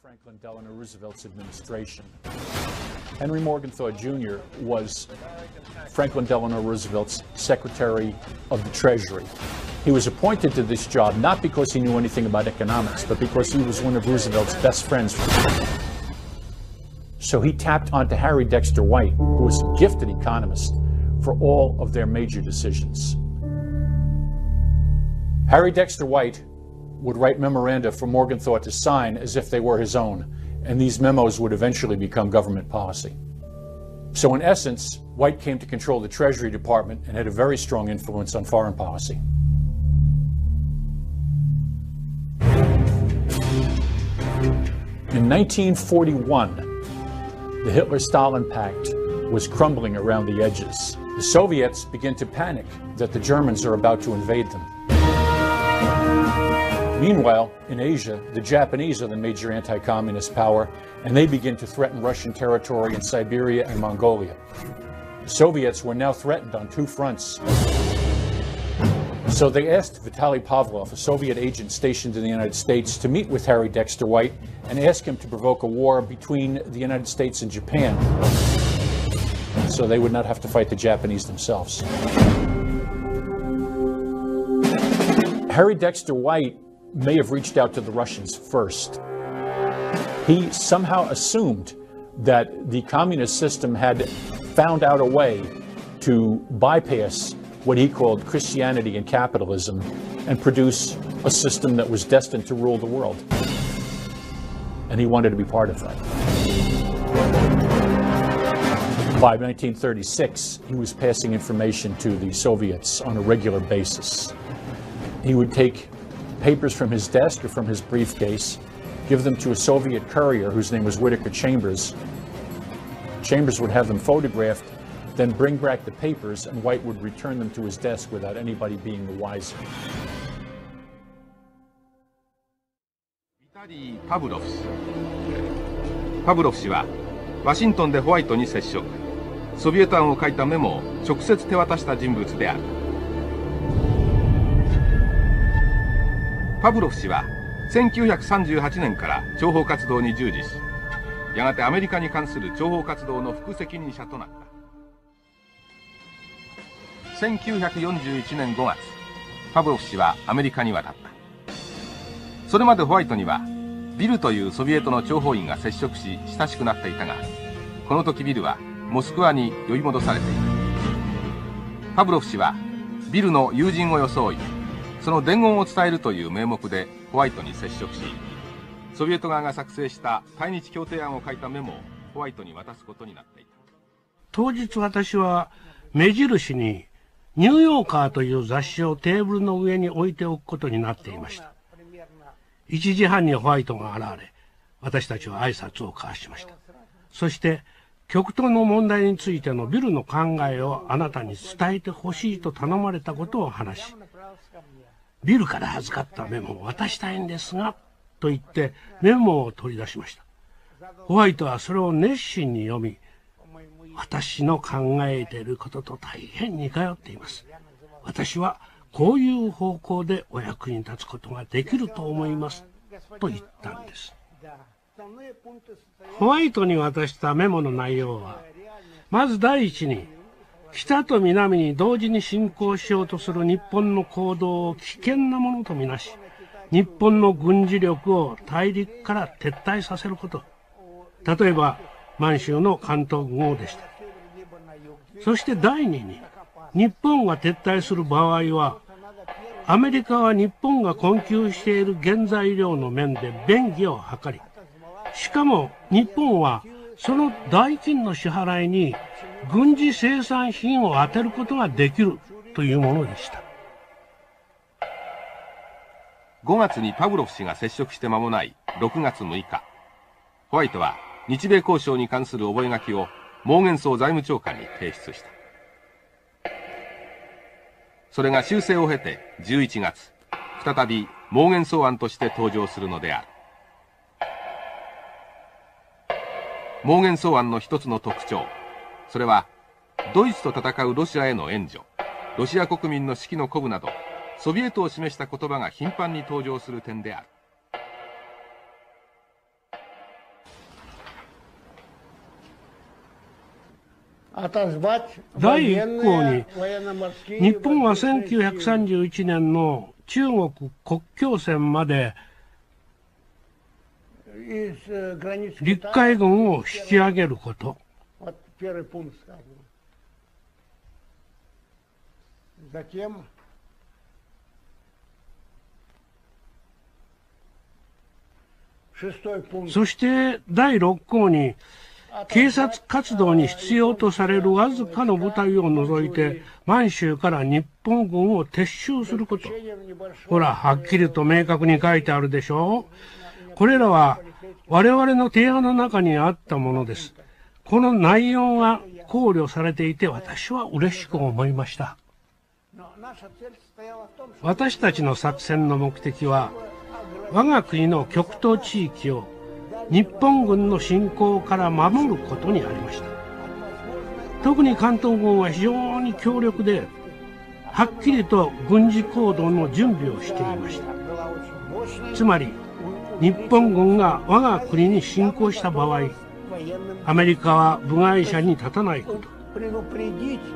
Franklin Delano Roosevelt's administration. Henry Morgenthau Jr. was Franklin Delano Roosevelt's Secretary of the Treasury. He was appointed to this job not because he knew anything about economics, but because he was one of Roosevelt's best friends. So he tapped onto Harry Dexter White, who was a gifted economist, for all of their major decisions. Harry Dexter White would write memoranda for Morgenthau to sign as if they were his own, and these memos would eventually become government policy. So in essence, White came to control the Treasury Department and had a very strong influence on foreign policy. In 1941, the Hitler-Stalin Pact was crumbling around the edges. The Soviets begin to panic that the Germans are about to invade them. Meanwhile, in Asia, the Japanese are the major anti-communist power, and they begin to threaten Russian territory in Siberia and Mongolia. The Soviets were now threatened on two fronts. So they asked Vitaly Pavlov, a Soviet agent stationed in the United States, to meet with Harry Dexter White and ask him to provoke a war between the United States and Japan, so they would not have to fight the Japanese themselves. Harry Dexter White may have reached out to the Russians first. He somehow assumed that the communist system had found out a way to bypass what he called Christianity and capitalism and produce a system that was destined to rule the world. And he wanted to be part of that. By 1936, he was passing information to the Soviets on a regular basis. He would take papers from his desk or from his briefcase, give them to a Soviet courier whose name was Whittaker Chambers. Chambers would have them photographed, then bring back the papers, and White would return them to his desk without anybody being the wiser. Vitaly Pavlov. パブロフ氏はワシントンでホワイトに接触、ソビエト案を書いたメモを直接手渡した人物である。パブロフ氏は1938年から諜報活動に従事し、やがてアメリカに関する諜報活動の副責任者となった。1941年5月、パブロフ氏はアメリカに渡った。それまでホワイトにはビルというソビエトの諜報員が接触し親しくなっていたが、この時ビルはモスクワに呼び戻されている。パブロフ氏はビルの友人を装い、その伝言を伝えるという名目でホワイトに接触し、ソビエト側が作成した対日協定案を書いたメモをホワイトに渡すことになっていた。当日私は目印にニューヨーカーという雑誌をテーブルの上に置いておくことになっていました。1時半にホワイトが現れ、私たちは挨拶を交わしました。そして極東の問題についてのビルの考えをあなたに伝えてほしいと頼まれたことを話し、ビルから預かったメモを渡したいんですが、と言ってメモを取り出しました。ホワイトはそれを熱心に読み、私の考えていることと大変似通っています。私はこういう方向でお役に立つことができると思います、と言ったんです。ホワイトに渡したメモの内容は、まず第一に、北と南に同時に侵攻しようとする日本の行動を危険なものとみなし、日本の軍事力を大陸から撤退させること。例えば、満州の関東軍をでした。そして第二に、日本が撤退する場合は、アメリカは日本が困窮している原材料の面で便宜を図り、しかも日本はその代金の支払いに軍事生産品を充てることができるというものでした。5月にパブロフ氏が接触して間もない6月6日、ホワイトは日米交渉に関する覚書をモーゲンソー財務長官に提出した。それが修正を経て11月、再びモーゲンソー案として登場するのである。モーゲンソー案の一つの特徴、それはドイツと戦うロシアへの援助、ロシア国民の士気の鼓舞など、ソビエトを示した言葉が頻繁に登場する点である。第1項に、日本は1931年の中国国境線まで陸海軍を引き上げること。そして第6項に、警察活動に必要とされるわずかの部隊を除いて満州から日本軍を撤収すること。ほら、はっきりと明確に書いてあるでしょう。これらは我々の提案の中にあったものです。この内容が考慮されていて私は嬉しく思いました。私たちの作戦の目的は我が国の極東地域を日本軍の侵攻から守ることにありました。特に関東軍は非常に強力で、はっきりと軍事行動の準備をしていました。つまり、日本軍が我が国に侵攻した場合、アメリカは部外者に立たないこと。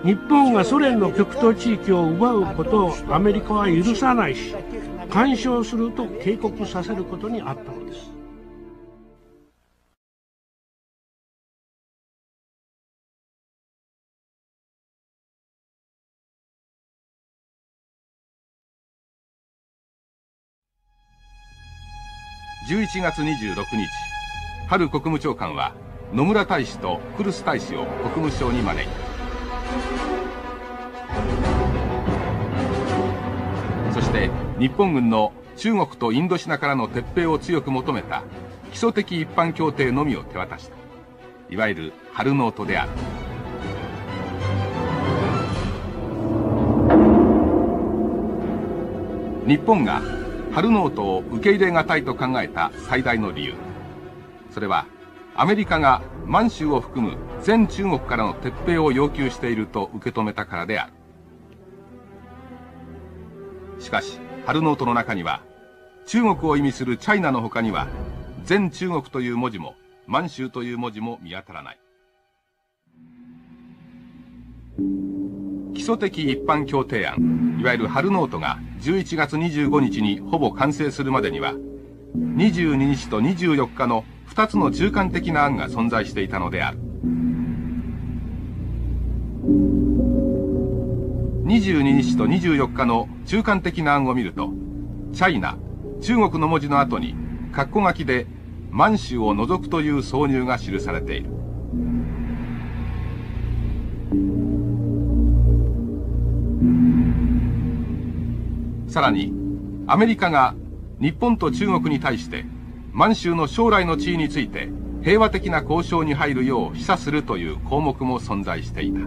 日本がソ連の極東地域を奪うことをアメリカは許さないし、干渉すると警告させることにあったのです。11月26日、ハル国務長官は野村大使とクルス大使を国務省に招いた。そして日本軍の中国とインドシナからの撤兵を強く求めた基礎的一般協定のみを手渡した。いわゆるハルノートである。日本がハルノートを受け入れがたいと考えた最大の理由、それはアメリカが満州を含む全中国からの撤兵を要求していると受け止めたからである。しかしハルノートの中には中国を意味するチャイナの他には全中国という文字も満州という文字も見当たらない。基礎的一般協定案、いわゆるハルノートが11月25日にほぼ完成するまでには22日と24日の2つの中間的な案が存在していたのである。22日と24日の中間的な案を見ると、チャイナ、中国の文字の後に括弧書きで満州を除くという挿入が記されている。さらにアメリカが日本と中国に対して満州の将来の地位について平和的な交渉に入るよう示唆するという項目も存在していた。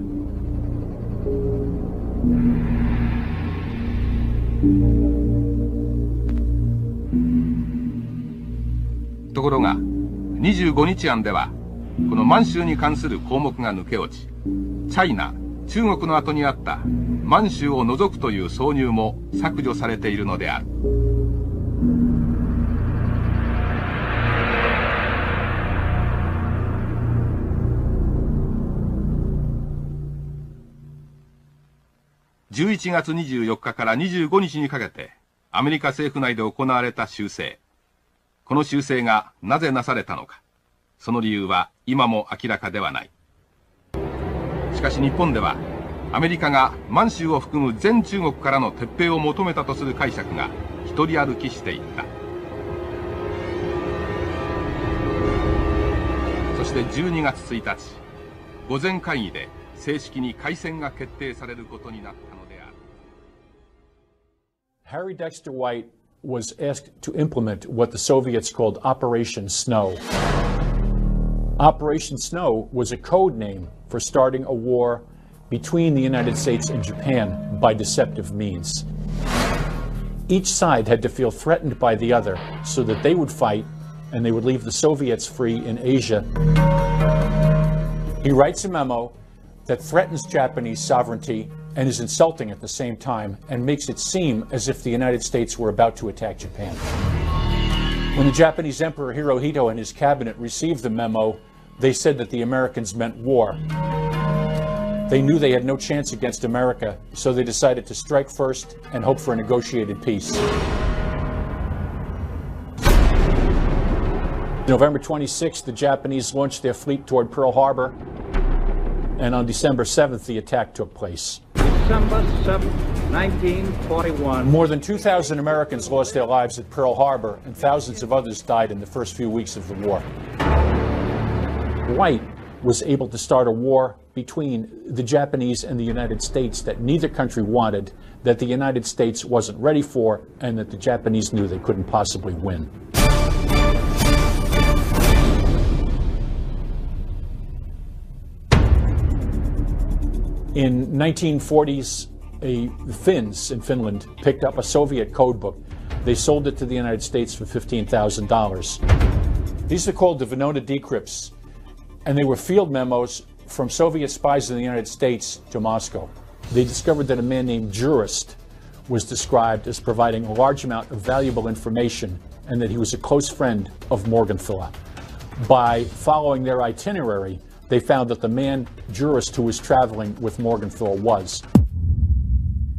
ところが25日案ではこの満州に関する項目が抜け落ち、チャイナ、中国の後にあった満州を除くという挿入も削除されているのである。11月24日から25日にかけてアメリカ政府内で行われた修正。この修正がなぜなされたのか、その理由は今も明らかではない。しかし日本ではアメリカが満州を含む全中国からの撤兵を求めたとする解釈が一人歩きしていった。そして12月1日、御前会議で正式に開戦が決定されることになったのである。Harry Dexter White was asked to implement what the Soviets called Operation Snow. Operation Snow was a code name for starting a war between the United States and Japan by deceptive means. Each side had to feel threatened by the other so that they would fight and they would leave the Soviets free in Asia. He writes a memo that threatens Japanese sovereignty and is insulting at the same time and makes it seem as if the United States were about to attack Japan. When the Japanese Emperor Hirohito and his cabinet received the memo, they said that the Americans meant war. They knew they had no chance against America, so they decided to strike first and hope for a negotiated peace. November 26th, the Japanese launched their fleet toward Pearl Harbor, and on December 7th, the attack took place. December 7th, 1941. More than 2,000 Americans lost their lives at Pearl Harbor, and thousands of others died in the first few weeks of the war. White was able to start a war between the Japanese and the United States that neither country wanted, that the United States wasn't ready for, and that the Japanese knew they couldn't possibly win. In 1940s, the Finns in Finland picked up a Soviet code book. They sold it to the United States for $15,000. These are called the Venona decrypts, and they were field memos from Soviet spies in the United States to Moscow. They discovered that a man named Jurist was described as providing a large amount of valuable information and that he was a close friend of Morgenthau. By following their itinerary, they found that the man, Jurist, who was traveling with Morgenthau was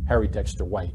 Harry Dexter White.